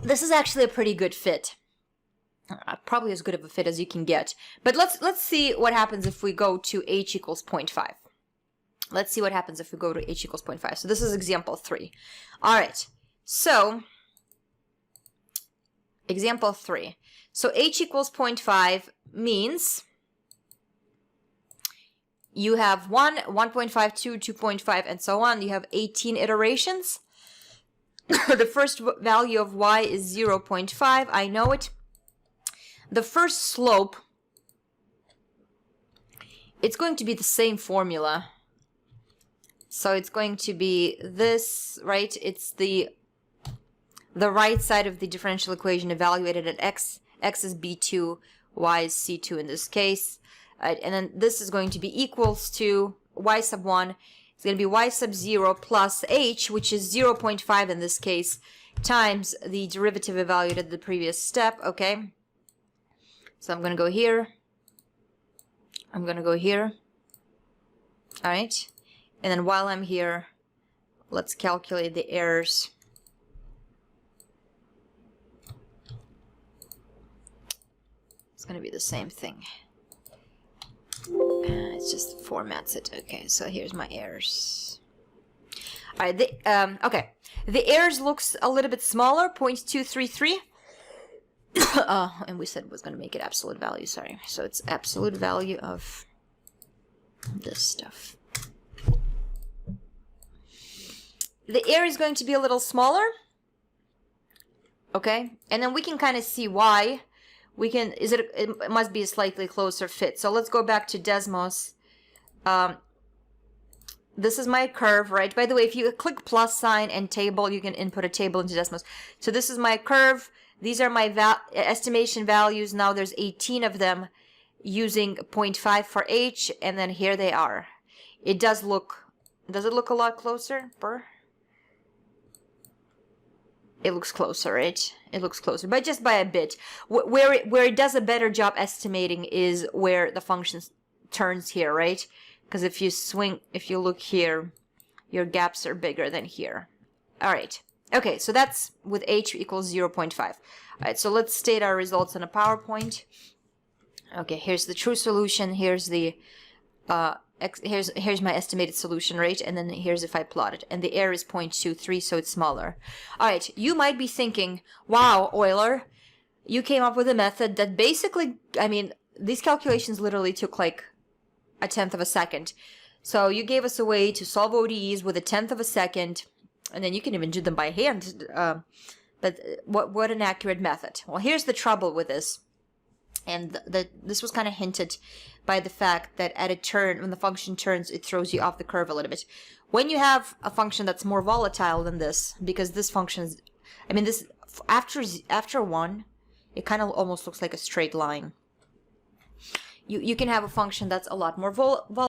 This is actually a pretty good fit. Probably as good of a fit as you can get. But let's see what happens if we go to h equals 0.5. Let's see what happens if we go to h equals 0.5. So this is example 3. All right. So example 3. So h equals 0.5 means you have 1, 1.5, 2, 2.5, and so on. You have 18 iterations. The first value of y is 0.5. I know it. The first slope, it's going to be the same formula. So it's going to be this, right? It's the right side of the differential equation evaluated at x. X is b2, y is c2 in this case. And then this is going to be equals to y sub 1. It's going to be y sub 0 plus h, which is 0.5 in this case, times the derivative evaluated at the previous step, okay? So I'm going to go here. I'm going to go here. All right. And then while I'm here, let's calculate the errors. It's going to be the same thing. It just formats it. Okay, so here's my errors. All right, okay. The errors looks a little bit smaller, 0.233. And we said it was going to make it absolute value, sorry. So it's absolute value of this stuff. The error is going to be a little smaller. Okay, and then we can kind of see why. We can, it must be a slightly closer fit. So let's go back to Desmos. This is my curve, right? By the way, if you click plus sign and table, you can input a table into Desmos. So this is my curve. These are my estimation values. Now there's 18 of them using 0.5 for h, and then here they are. It does look, does it look a lot closer? It looks closer, right? It looks closer, but just by a bit. Where it does a better job estimating is where the function turns here, right? Because if you look here, your gaps are bigger than here. All right. Okay, so that's with h equals 0.5. All right, so let's state our results in a PowerPoint. Okay, here's the true solution. Here's the here's my estimated solution rate, and then here's if I plot it, and the error is 0.23, so it's smaller. All right, you might be thinking, wow, Euler, you came up with a method that basically, I mean, these calculations literally took like 1/10 of a second. So you gave us a way to solve ODEs with 1/10 of a second, and then you can even do them by hand. But what an accurate method. Well, here's the trouble with this. And this was kind of hinted by the fact that at a turn, when the function turns, it throws you off the curve a little bit. When you have a function that's more volatile than this, because this function is, I mean, this after 1, it kind of almost looks like a straight line. You can have a function that's a lot more volatile.